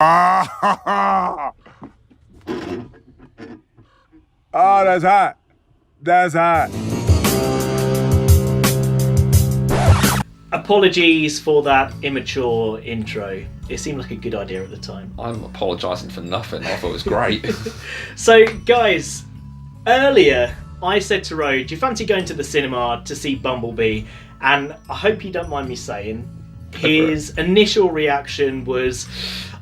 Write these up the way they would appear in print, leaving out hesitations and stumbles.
Oh, that's hot. That's hot. Apologies for that immature intro. It seemed like a good idea at the time. I'm apologising for nothing. I thought it was great. So, guys, earlier I said to Ro, do you fancy going to the cinema to see Bumblebee? And I hope you don't mind me saying, his initial reaction was,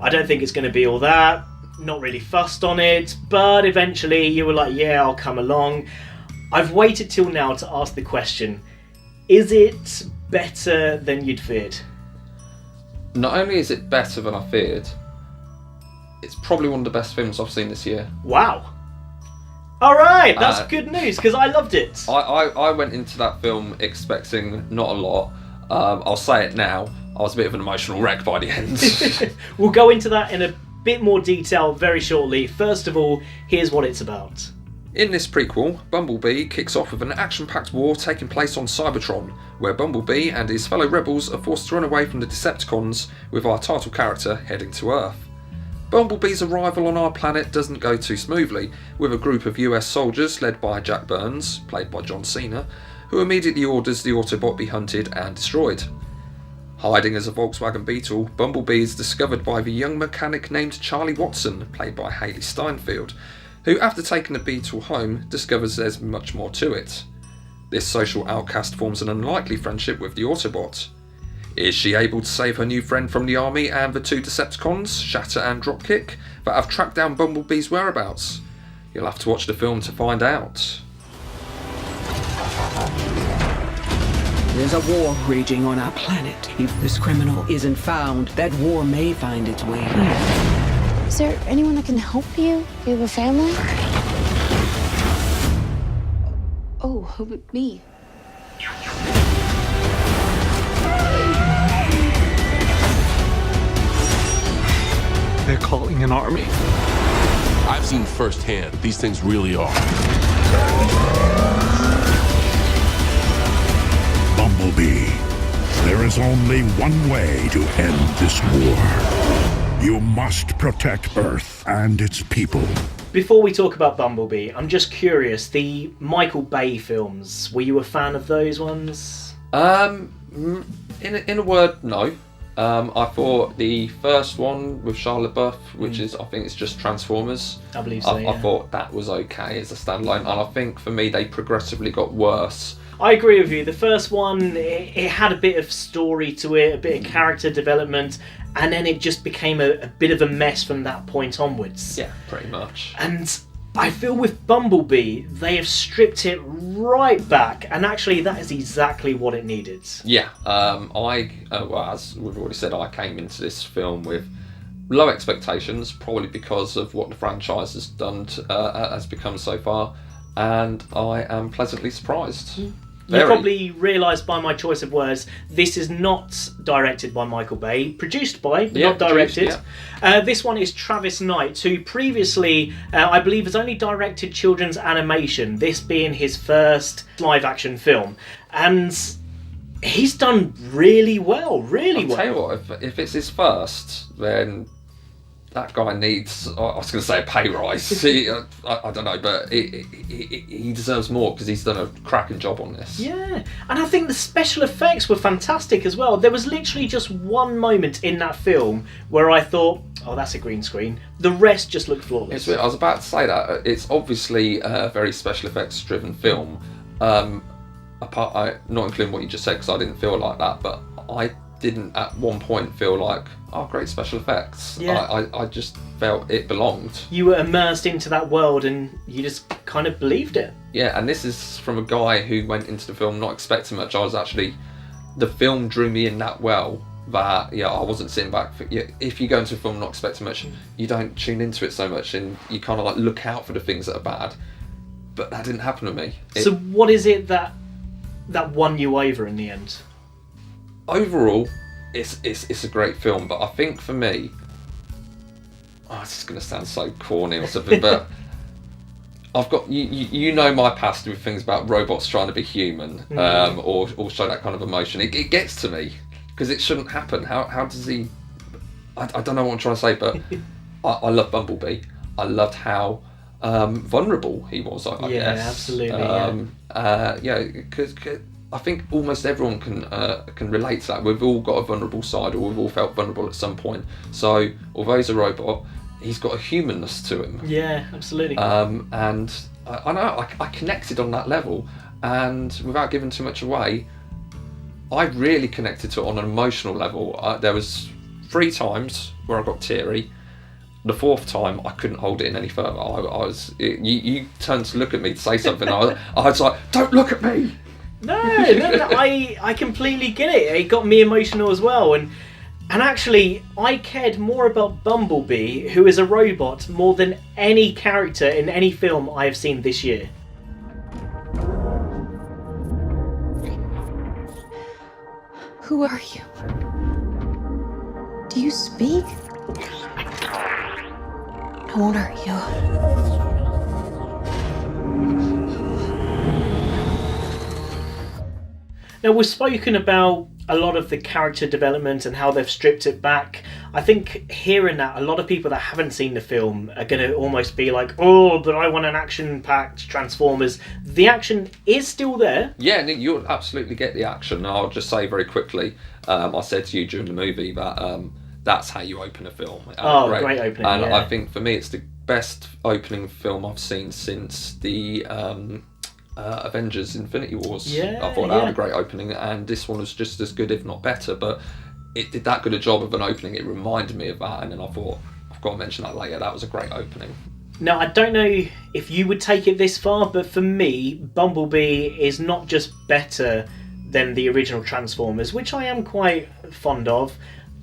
I don't think it's going to be all that, not really fussed on it, but eventually you were like, yeah, I'll come along. I've waited till now to ask the question, is it better than you'd feared? Not only is it better than I feared, it's probably one of the best films I've seen this year. Wow. Alright, that's good news, because I loved it. I went into that film expecting not a lot. I'll say it now, I was a bit of an emotional wreck by the end. We'll go into that in a bit more detail very shortly. First of all, here's what it's about. In this prequel, Bumblebee kicks off with an action-packed war taking place on Cybertron, where Bumblebee and his fellow rebels are forced to run away from the Decepticons, with our title character heading to Earth. Bumblebee's arrival on our planet doesn't go too smoothly, with a group of US soldiers led by Jack Burns, played by John Cena, who immediately orders the Autobot be hunted and destroyed. Hiding as a Volkswagen Beetle, Bumblebee is discovered by the young mechanic named Charlie Watson, played by Hailee Steinfeld, who, after taking the Beetle home, discovers there's much more to it. This social outcast forms an unlikely friendship with the Autobot. Is she able to save her new friend from the army and the two Decepticons, Shatter and Dropkick, that have tracked down Bumblebee's whereabouts? You'll have to watch the film to find out. There's a war raging on our planet. If this criminal isn't found, that war may find its way here. Is there anyone that can help you? Do you have a family? Oh, who but me? They're calling an army. I've seen firsthand, these things really are. Bumblebee, there is only one way to end this war. You must protect Earth and its people. Before we talk about Bumblebee, I'm just curious, the Michael Bay films, were you a fan of those ones? In a word, no. I thought the first one with Shia LaBeouf, which is, I think it's just Transformers. I believe so, I thought that was okay as a standalone, and I think for me they progressively got worse. I agree with you. The first one, it had a bit of story to it, a bit of character development, and then it just became a bit of a mess from that point onwards. Yeah, pretty much. And I feel with Bumblebee, they have stripped it right back, and actually that is exactly what it needed. Yeah, as we've already said, I came into this film with low expectations, probably because of what the franchise has done, has become so far, and I am pleasantly surprised. You probably realised by my choice of words, this is not directed by Michael Bay, produced by, but not directed. This one is Travis Knight, who previously, I believe, has only directed children's animation, this being his first live-action film. And he's done really well, really well. I'll tell you what, if it's his first, then that guy needs, I was going to say a pay rise. I don't know, but he deserves more because he's done a cracking job on this. Yeah, and I think the special effects were fantastic as well. There was literally just one moment in that film where I thought, oh, that's a green screen. The rest just looked flawless. I was about to say that. It's obviously a very special effects driven film. Not including what you just said, because I didn't feel like that, but I didn't at one point feel like, oh, great special effects. Yeah. I just felt it belonged. You were immersed into that world and you just kind of believed it. Yeah, and this is from a guy who went into the film not expecting much. The film drew me in that well that, I wasn't sitting back. If you go into a film not expecting much, you don't tune into it so much and you kind of like look out for the things that are bad. But that didn't happen to me. So what is it that won you over in the end? Overall, it's a great film, but I think for me, this is going to sound so corny or something, but I've got you know my past with things about robots trying to be human, or show that kind of emotion. It gets to me because it shouldn't happen. How does he? I don't know what I'm trying to say, but I love Bumblebee. I loved how vulnerable he was. I guess. Absolutely. Because I think almost everyone can relate to that. We've all got a vulnerable side, or we've all felt vulnerable at some point. So although he's a robot, he's got a humanness to him. Yeah, absolutely. And I know I connected on that level, and without giving too much away, I really connected to it on an emotional level. There was 3 times where I got teary. The 4th time, I couldn't hold it in any further. You turned to look at me to say something. I was like, "Don't look at me." No, I completely get it. It got me emotional as well, and actually, I cared more about Bumblebee, who is a robot, more than any character in any film I have seen this year. Who are you? Do you speak? I won't hurt you. Now, we've spoken about a lot of the character development and how they've stripped it back. I think hearing that, a lot of people that haven't seen the film are going to almost be like, oh, but I want an action-packed Transformers. The action is still there. Yeah, Nick, you'll absolutely get the action. I'll just say very quickly, I said to you during the movie that that's how you open a film. Great opening, And yeah. I think for me it's the best opening film I've seen since the Avengers Infinity Wars. Yeah, I thought that had a great opening, and this one was just as good, if not better, but it did that good a job of an opening. It reminded me of that, and then I thought, I've got to mention that later. That was a great opening. Now, I don't know if you would take it this far, but for me, Bumblebee is not just better than the original Transformers, which I am quite fond of.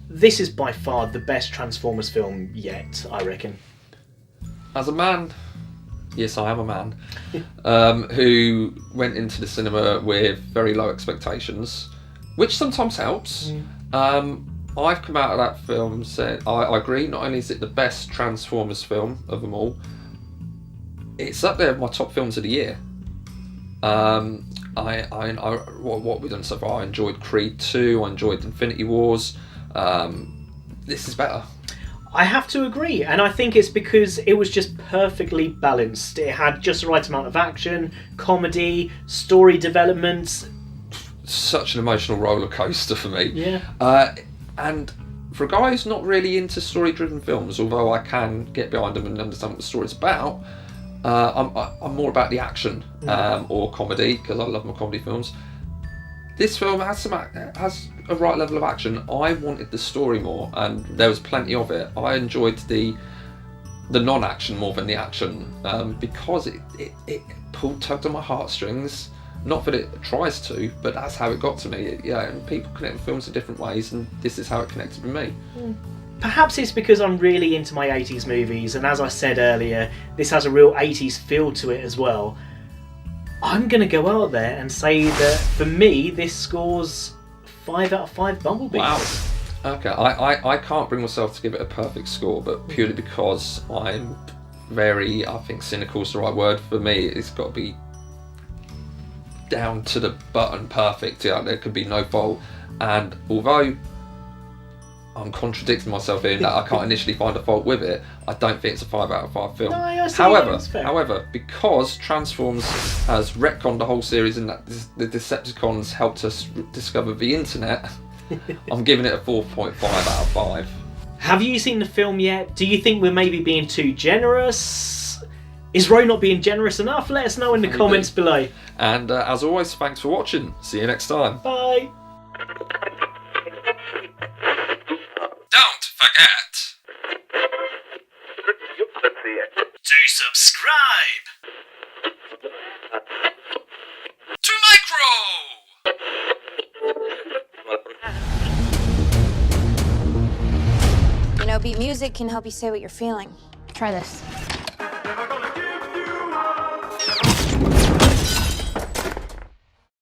This is by far the best Transformers film yet, I reckon. As a man, yes, I am a man, who went into the cinema with very low expectations, which sometimes helps. I've come out of that film saying, I agree, not only is it the best Transformers film of them all, it's up there with my top films of the year. What we've done so far, I enjoyed Creed 2, I enjoyed Infinity Wars. This is better. I have to agree, and I think it's because it was just perfectly balanced. It had just the right amount of action, comedy, story development. Such an emotional roller coaster for me. Yeah. And for a guy who's not really into story-driven films, although I can get behind them and understand what the story's about, I'm more about the action or comedy, because I love my comedy films. This film has a right level of action. I wanted the story more, and there was plenty of it. I enjoyed the non-action more than the action, because it tugged on my heartstrings. Not that it tries to, but that's how it got to me. And people connect with films in different ways, and this is how it connected with me. Perhaps it's because I'm really into my 80s movies, and as I said earlier, this has a real 80s feel to it as well. I'm going to go out there and say that for me, this scores 5 out of 5 Bumblebees. Wow. Okay, I can't bring myself to give it a perfect score, but purely because I'm very, I think cynical is the right word for me. It's got to be down to the button perfect. There could be no fault. And although I'm contradicting myself here in that I can't initially find a fault with it, I don't think it's a 5 out of 5 film. No, I see, that's fair. However, because Transformers has retconned the whole series and that the Decepticons helped us discover the internet, I'm giving it a 4.5 out of 5. Have you seen the film yet? Do you think we're maybe being too generous? Is Ro not being generous enough? Let us know in the comments below. And as always, thanks for watching. See you next time. Bye. Don't forget To subscribe to Micro! You know, beat music can help you say what you're feeling. Try this.